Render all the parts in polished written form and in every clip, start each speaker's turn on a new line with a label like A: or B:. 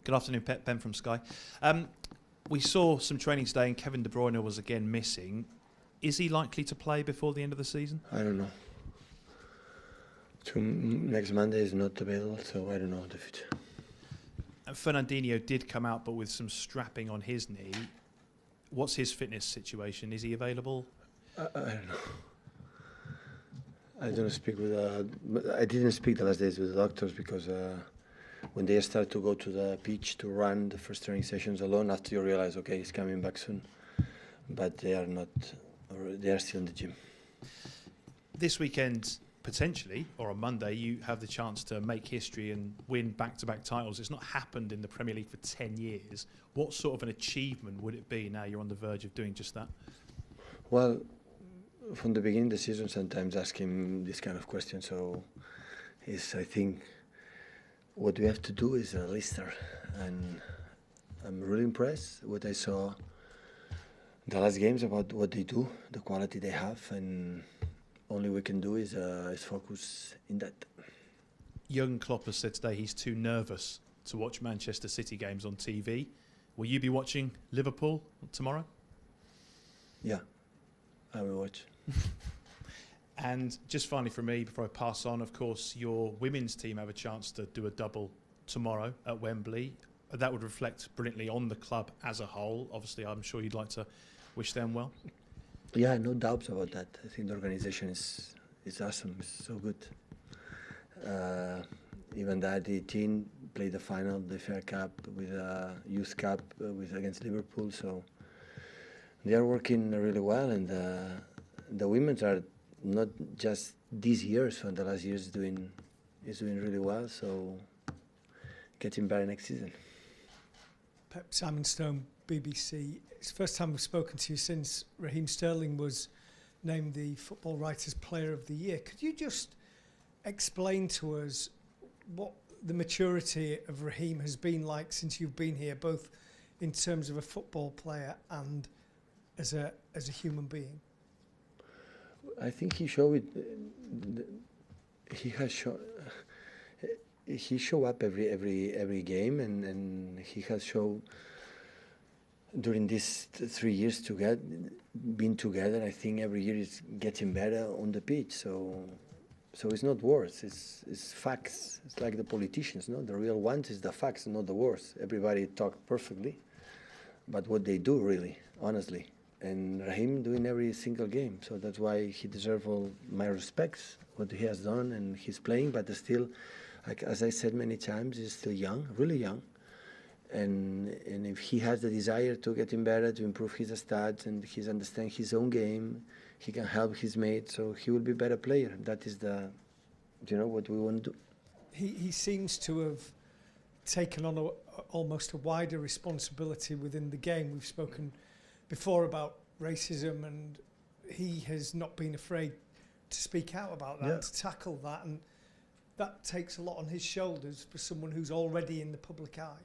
A: Good afternoon, Pep. Ben from Sky. We saw some training today and Kevin De Bruyne was again missing. Is he likely to play before the end of the season?
B: I don't know. Next Monday is not available, so I don't know the future.
A: And Fernandinho did come out, but with some strapping on his knee. What's his fitness situation? Is he available?
B: I don't know. I don't speak with. I didn't speak the last days with the doctors because when they start to go to the pitch to run the first training sessions alone, after you realize, okay, he's coming back soon, but they are not. They are still in the gym.
A: This weekend, potentially, or on Monday, you have the chance to make history and win back-to-back titles. It's not happened in the Premier League for 10 years. What sort of an achievement would it be now you're on the verge of doing just that?
B: Well, from the beginning of the season, sometimes ask him this kind of question. So, I think what we have to do is Leicester, and I'm really impressed what I saw the last games about what they do, the quality they have, and only we can do is focus in that.
A: Jurgen Klopp has said today he's too nervous to watch Manchester City games on TV. Will you be watching Liverpool tomorrow?
B: Yeah, I will watch.
A: And just finally from me, before I pass on, of course, your women's team have a chance to do a double tomorrow at Wembley. That would reflect brilliantly on the club as a whole. Obviously, I'm sure you'd like to wish them well.
B: Yeah, no doubts about that. I think the organization is awesome. It's so good. Even that the team played the final, the FA Cup with a Youth Cup against Liverpool. So they are working really well, and the women are not just these years, from the last years doing really well. So getting better next season.
C: Pep, Simon Stone, BBC. It's the first time we've spoken to you since Raheem Sterling was named the Football Writers' Player of the Year. Could you just explain to us what the maturity of Raheem has been like since you've been here, both in terms of a football player and as a human being?
B: I think he showed it. He has shown. He show up every game, and he has shown during these 3 years being together. I think every year is getting better on the pitch. So it's not words. It's facts. It's like the politicians, no? The real ones is the facts, not the words. Everybody talk perfectly, but what they do really, honestly. And Raheem doing every single game. So that's why he deserves all my respects, what he has done, and he's playing, but still, like, as I said many times, he's still young, really young. And if he has the desire to get him better, to improve his stats, and he understands his own game, he can help his mates, so he will be a better player. That is what we want to do.
C: He seems to have taken on almost a wider responsibility within the game. We've spoken before about racism, and he has not been afraid to speak out about that, to tackle that, and that takes a lot on his shoulders for someone who's already in the public eye.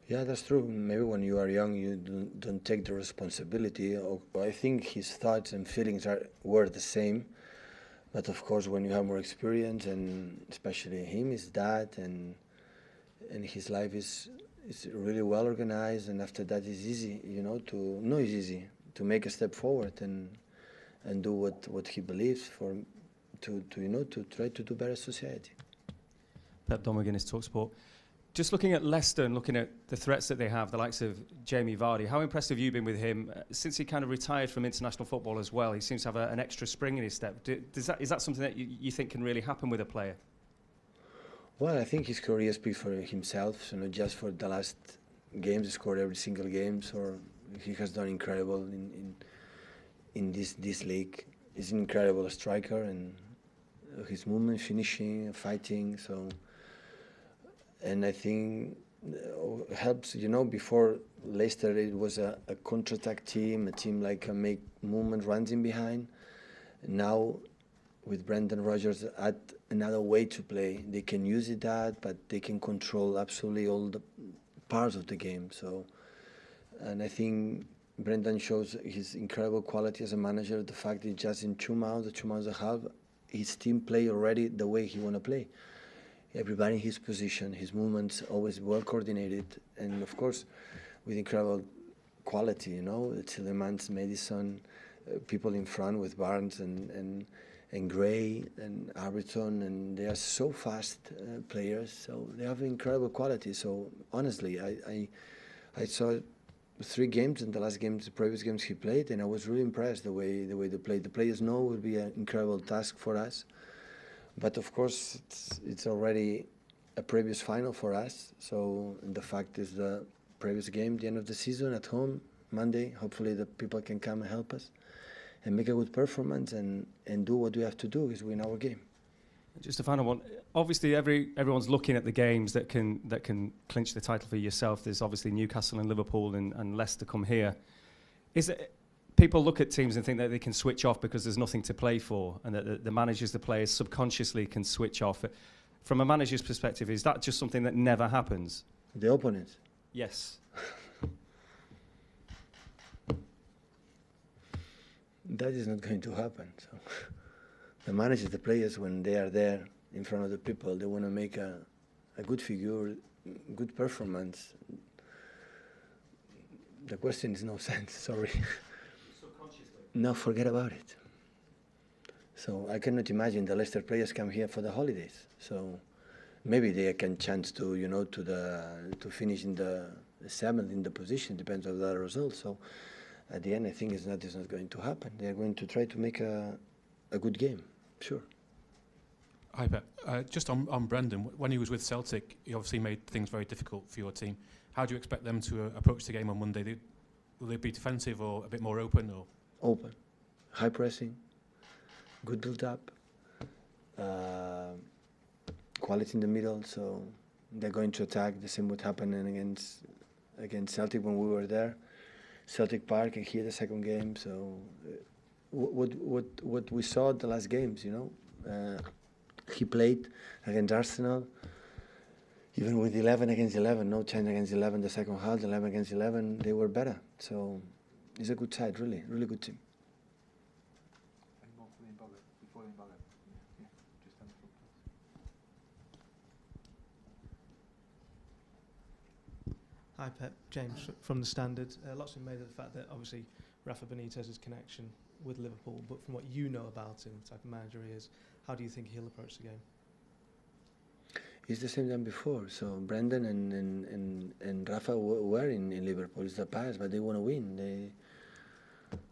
B: Yeah, that's true. Maybe when you are young, you don't take the responsibility. I think his thoughts and feelings were the same, but of course, when you have more experience, and especially him, is that, and his life is really well organized, and after that it's easy, it's easy to make a step forward and do what he believes to try to do better society.
D: Pep, Don McGuinness, TalkSport. Just looking at Leicester and looking at the threats that they have, the likes of Jamie Vardy, how impressed have you been with him since he kind of retired from international football as well? He seems to have an extra spring in his step. Is that something that you think can really happen with a player?
B: Well, I think his career speaks for himself, so not just for the last games, he scored every single game, so he has done incredible in this league. He's an incredible striker, and his movement, finishing, fighting, so, and I think helps, before Leicester it was a counter-attack team, a team like make movement, runs in behind. And now with Brendan Rodgers add another way to play. They can use that, but they can control absolutely all the parts of the game. So, and I think Brendan shows his incredible quality as a manager. The fact that just in 2 months and a half, his team play already the way he want to play. everybody in his position, his movements always well coordinated, and of course with incredible quality. You know, Tillemans, Madison, people in front with Barnes and Gray and Arberton, and they are so fast players. So they have incredible quality. So honestly, I saw 3 games in the last games, the previous games he played, and I was really impressed the way they played. The players know it will be an incredible task for us, but of course it's already a previous final for us. So the fact is the previous game, the end of the season at home, Monday. Hopefully the people can come and help us and make a good performance and do what we have to do, is win our game.
D: Just a final one. Obviously, everyone's looking at the games that can clinch the title for yourself. There's obviously Newcastle and Liverpool and Leicester come here. Is it, people look at teams and think that they can switch off because there's nothing to play for, and that the managers, the players subconsciously can switch off. From a manager's perspective, is that just something that never happens?
B: The opponents?
D: Yes.
B: That is not going to happen. So the managers, the players, when they are there in front of the people, they want to make a good figure, good performance. The question is no sense, sorry. No, forget about it. So I cannot imagine the Leicester players come here for the holidays. So maybe they can chance to, you know, to finish in the 7th in the position, depends on the result. So at the end, I think it's not going to happen. They are going to try to make a good game, sure.
E: Hi, Pep. Just on Brendan, when he was with Celtic, he obviously made things very difficult for your team. How do you expect them to approach the game on Monday? Will they be defensive or a bit more open? Or
B: open, high pressing, good build-up, quality in the middle. So they're going to attack. The same would happen against Celtic when we were there. Celtic Park, and here the second game. So what we saw the last games, you know, he played against Arsenal, even with 11 against 11, no 10 against 11 the second half, 11 against 11, they were better. So it's a good side, really good team.
F: Hi Pep, James from the Standard. Lots been made of the fact that obviously Rafa Benitez's connection with Liverpool, but from what you know about him, the type of manager he is, how do you think he'll approach the game?
B: It's the same than before. So Brendan and Rafa were in Liverpool. It's the past, but they want to win.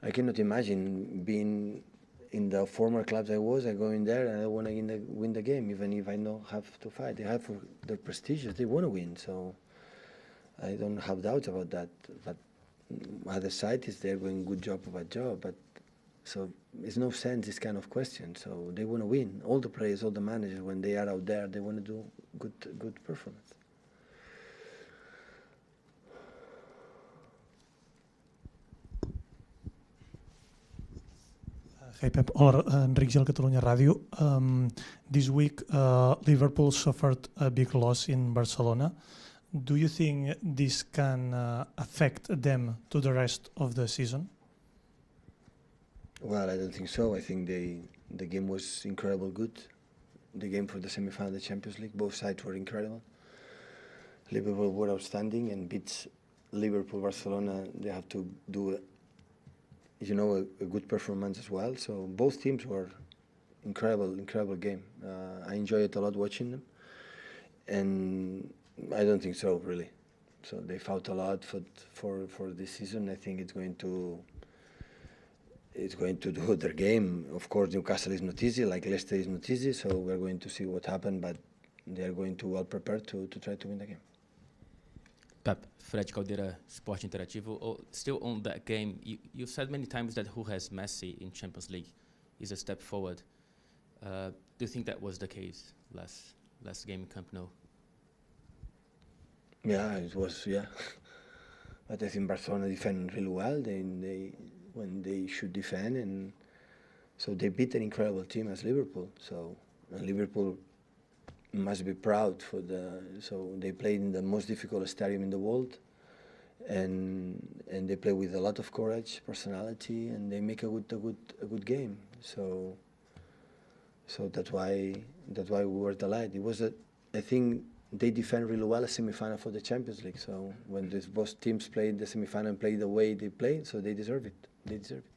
B: I cannot imagine being in the former clubs I was. I go in there and I want to win the game, even if I don't have to fight. They have for their prestige. They want to win. So I don't have doubts about that. But other side is they're doing good job of a job. But so it's no sense this kind of question. So they want to win. All the players, all the managers, when they are out there, they want to do good performance.
G: Hey Pep, hola, Enric Gil, Catalunya Ràdio. This week, Liverpool suffered a big loss in Barcelona. Do you think this can affect them to the rest of the season?
B: Well, I don't think so. I think the game was incredible good. The game for the semi-final of the Champions League, both sides were incredible. Liverpool were outstanding and beats Liverpool, Barcelona. They have to do a good performance as well. So both teams were incredible game. I enjoyed it a lot watching them, and I don't think so really. So they fought a lot for this season. I think it's going to do their game. Of course, Newcastle is not easy, like Leicester is not easy. So we're going to see what happens, but they are going to well prepared to try to win the game.
H: Pep, Fred Caldeira, Sport Interativo. Still on that game, you've said many times that who has Messi in Champions League is a step forward. Do you think that was the case last game in Camp Nou?
B: Yeah, it was, yeah. But I think Barcelona defend really well. When they should defend, and so they beat an incredible team as Liverpool. So Liverpool must be proud so they played in the most difficult stadium in the world, and they play with a lot of courage, personality, and they make a good game. So that's why we were delighted. It was I think they defend really well a semi-final for the Champions League. So when both teams played the semi-final and played the way they played, so they deserve it. They deserve it.